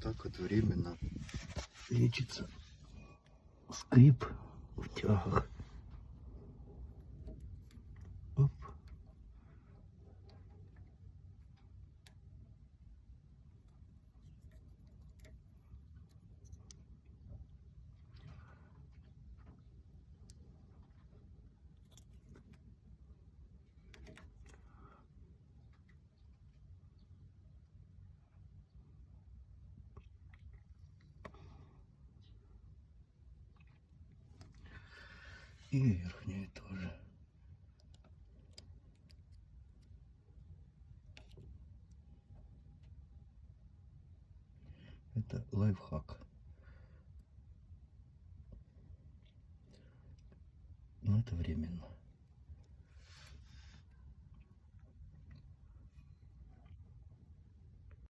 так вот временно лечится скрип в тягах. Оп. И верхнюю тоже. Это лайфхак. Но это временно.